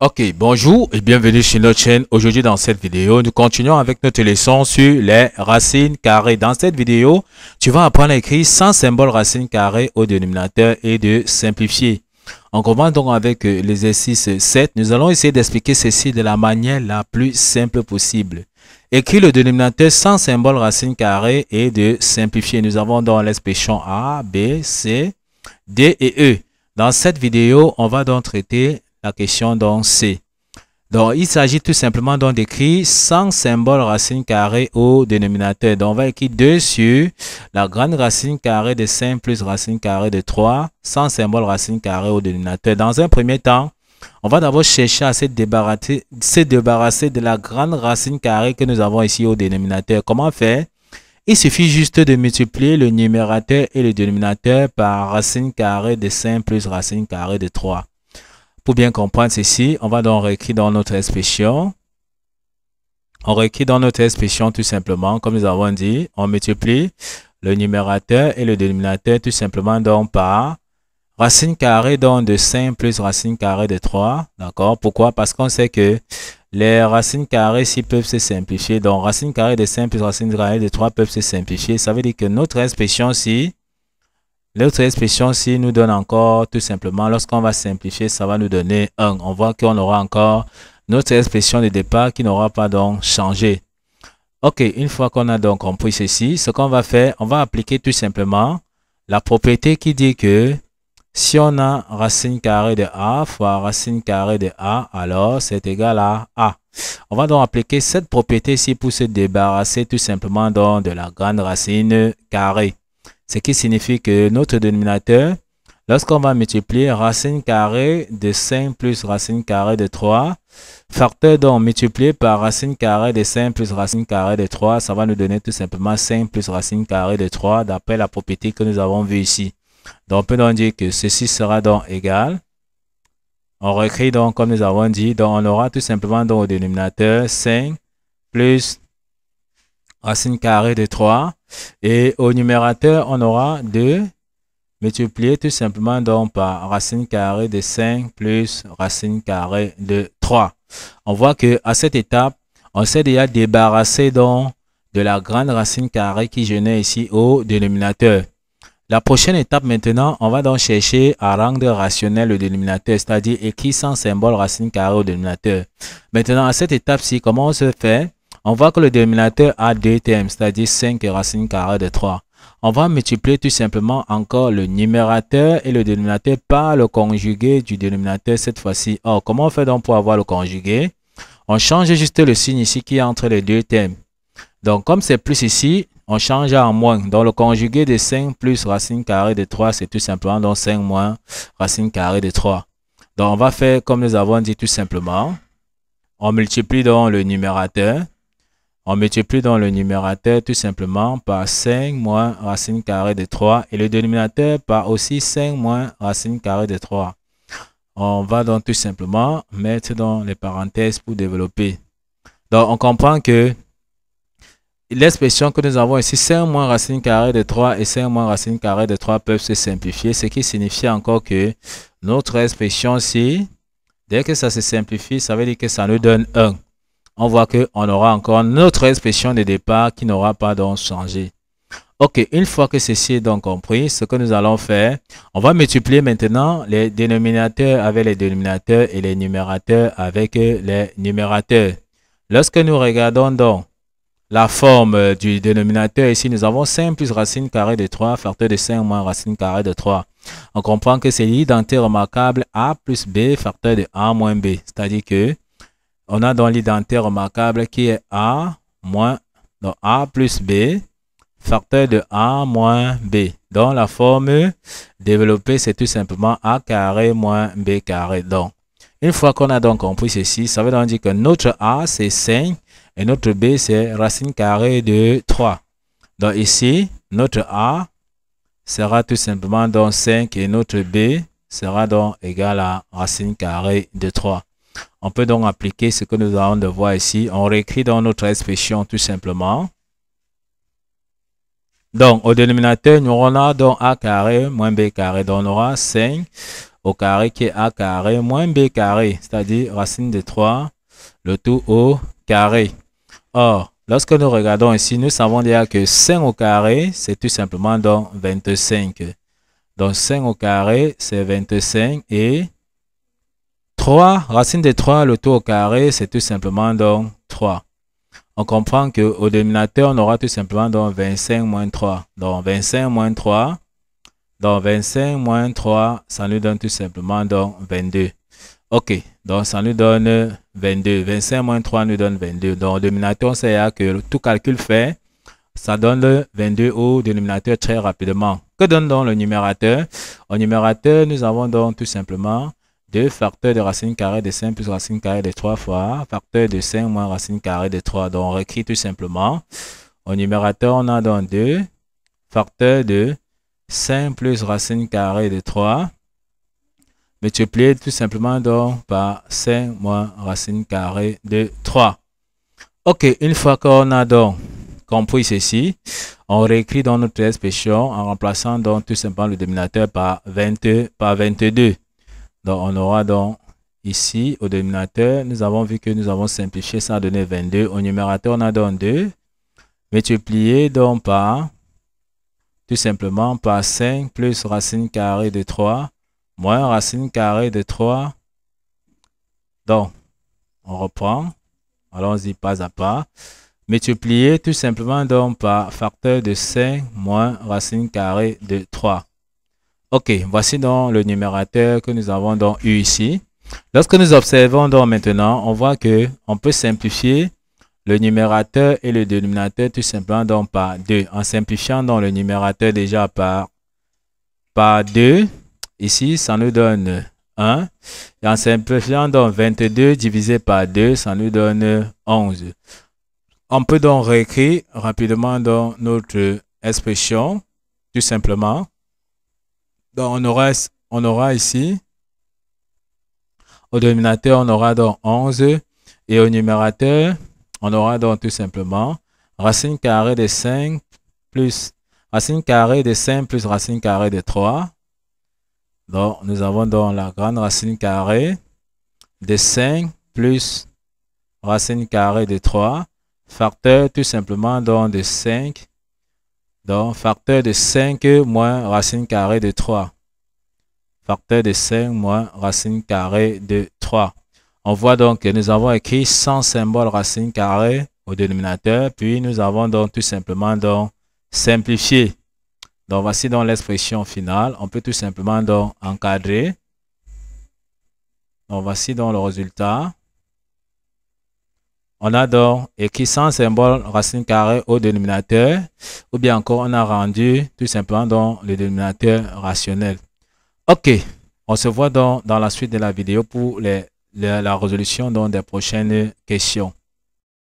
Ok, bonjour et bienvenue sur notre chaîne. Aujourd'hui dans cette vidéo, nous continuons avec notre leçon sur les racines carrées. Dans cette vidéo, tu vas apprendre à écrire 100 symboles racines carrées au dénominateur et de simplifier. On commence donc avec l'exercice 7. Nous allons essayer d'expliquer ceci de la manière la plus simple possible. Écris le dénominateur 100 symboles racines carrées et de simplifier. Nous avons donc l'expression A, B, C, D et E. Dans cette vidéo, on va donc traiter la question donc C. Donc, il s'agit tout simplement donc d'écrire 100 symboles racines carrées au dénominateur. Donc, on va écrire 2 sur la grande racine carrée de 5 plus racine carrée de 3, 100 symboles racines carrées au dénominateur. Dans un premier temps, on va d'abord chercher à se débarrasser de la grande racine carrée que nous avons ici au dénominateur. Comment faire? Il suffit juste de multiplier le numérateur et le dénominateur par racine carrée de 5 plus racine carrée de 3. Pour bien comprendre ceci, on va donc réécrire dans notre expression. On réécrit dans notre expression tout simplement, comme nous avons dit, on multiplie le numérateur et le dénominateur tout simplement donc par racine carrée donc de 5 plus racine carrée de 3. D'accord? Pourquoi? Parce qu'on sait que les racines carrées ici peuvent se simplifier. Donc, racine carrée de 5 plus racine carrée de 3 peuvent se simplifier. Ça veut dire que notre expression-ci, nous donne encore tout simplement, lorsqu'on va simplifier, ça va nous donner 1. On voit qu'on aura encore notre expression de départ qui n'aura pas donc changé. Ok, une fois qu'on a donc compris ceci, ce qu'on va faire, on va appliquer tout simplement la propriété qui dit que si on a racine carrée de A fois racine carrée de A, alors c'est égal à A. On va donc appliquer cette propriété ici pour se débarrasser tout simplement donc de la grande racine carrée. Ce qui signifie que notre dénominateur, lorsqu'on va multiplier racine carrée de 5 plus racine carrée de 3, facteur donc multiplié par racine carrée de 5 plus racine carrée de 3, ça va nous donner tout simplement 5 plus racine carrée de 3 d'après la propriété que nous avons vue ici. Donc on peut donc dire que ceci sera donc égal. On réécrit donc comme nous avons dit, donc on aura tout simplement donc au dénominateur 5 plus racine carrée de 3. Et au numérateur, on aura 2 multiplié tout simplement donc par racine carrée de 5 plus racine carrée de 3. On voit que à cette étape, on s'est déjà débarrassé donc de la grande racine carrée qui gênait ici au dénominateur. La prochaine étape maintenant, on va donc chercher à rendre rationnel le dénominateur, c'est-à-dire écrire sans symbole racine carrée au dénominateur. Maintenant, à cette étape-ci, comment on se fait? On voit que le dénominateur a 2 termes, c'est-à-dire 5 et racine carrée de 3. On va multiplier tout simplement encore le numérateur et le dénominateur par le conjugué du dénominateur cette fois-ci. Or, comment on fait donc pour avoir le conjugué? On change juste le signe ici qui est entre les 2 termes. Donc, comme c'est plus ici, on change en moins. Donc, le conjugué de 5 plus racine carrée de 3, c'est tout simplement donc 5 moins racine carrée de 3. Donc, on va faire comme nous avons dit tout simplement. On multiplie donc le numérateur. On multiplie donc le numérateur tout simplement par 5 moins racine carrée de 3 et le dénominateur par aussi 5 moins racine carrée de 3. On va donc tout simplement mettre dans les parenthèses pour développer. Donc, on comprend que l'expression que nous avons ici, 5 moins racine carrée de 3 et 5 moins racine carrée de 3 peuvent se simplifier, ce qui signifie encore que notre expression-ci, dès que ça se simplifie, ça veut dire que ça nous donne 1. On voit qu'on aura encore notre expression de départ qui n'aura pas donc changé. Ok, une fois que ceci est donc compris, ce que nous allons faire, on va multiplier maintenant les dénominateurs avec les dénominateurs et les numérateurs avec les numérateurs. Lorsque nous regardons donc la forme du dénominateur, ici nous avons 5 plus racine carrée de 3, facteur de 5 moins racine carrée de 3. On comprend que c'est l'identité remarquable A plus B, facteur de A moins B. C'est-à-dire que on a donc l'identité remarquable qui est A moins donc A plus B, facteur de A moins B. Donc la forme développée, c'est tout simplement A carré moins B carré. Donc, une fois qu'on a donc compris ceci, ça veut donc dire que notre A, c'est 5 et notre B, c'est racine carrée de 3. Donc ici, notre A sera tout simplement donc 5 et notre B sera donc égal à racine carrée de 3. On peut donc appliquer ce que nous allons de voir ici. On réécrit dans notre expression tout simplement. Donc, au dénominateur, nous aurons donc A carré moins B carré. Donc, on aura 5 au carré qui est a carré moins b carré, c'est-à-dire racine de 3, le tout au carré. Or, lorsque nous regardons ici, nous savons déjà que 5 au carré, c'est tout simplement donc 25. Donc 5 au carré, c'est 25 et 3, racine de 3, le tout au carré, c'est tout simplement donc 3. On comprend qu'au dénominateur, on aura tout simplement donc 25 moins 3. Donc 25 moins 3. Donc 25 moins 3, ça nous donne tout simplement donc 22. Ok, donc ça nous donne 22. 25 moins 3 nous donne 22. Donc au dénominateur, on sait que tout calcul fait, ça donne le 22 au dénominateur très rapidement. Que donne donc le numérateur? Au numérateur, nous avons donc tout simplement 2 facteurs de racine carrée de 5 plus racine carrée de 3 fois facteur de 5 moins racine carrée de 3. Donc on réécrit tout simplement. Au numérateur, on a donc 2 facteurs de 5 plus racine carrée de 3 multiplié tout simplement donc par 5 moins racine carrée de 3. Ok, une fois qu'on a donc compris ceci, on réécrit dans notre expression en remplaçant donc tout simplement le dénominateur par 22. Donc on aura donc ici au dénominateur, nous avons vu que nous avons simplifié, ça a donné 22. Au numérateur, on a donc 2 multiplié donc par tout simplement par 5 plus racine carrée de 3 moins racine carrée de 3. Donc, on reprend. Allons-y pas à pas. Multiplier tout simplement donc par facteur de 5 moins racine carrée de 3. Ok, voici donc le numérateur que nous avons donc eu ici. Lorsque nous observons donc maintenant, on voit que on peut simplifier le numérateur et le dénominateur tout simplement donc par 2. En simplifiant donc le numérateur déjà par 2, ici ça nous donne 1. Et en simplifiant donc 22 divisé par 2, ça nous donne 11. On peut donc réécrire rapidement dans notre expression, tout simplement. Donc on aura ici, au dénominateur, on aura donc 11. Et au numérateur, on aura donc tout simplement racine carrée de 5 plus racine carrée de 5 plus racine carrée de 3. Donc, nous avons donc la grande racine carrée de 5 plus racine carrée de 3. Facteur tout simplement donc de 5. Donc, facteur de 5 moins racine carrée de 3. Facteur de 5 moins racine carrée de 3. On voit donc que nous avons écrit sans symbole racine carrée au dénominateur. Puis, nous avons donc tout simplement donc simplifié. Donc, voici donc l'expression finale. On peut tout simplement donc encadrer. Donc, voici donc le résultat. On a donc écrit sans symbole racine carrée au dénominateur. Ou bien encore, on a rendu tout simplement donc le dénominateur rationnel. Ok, on se voit donc dans la suite de la vidéo pour la résolution donc des prochaines questions.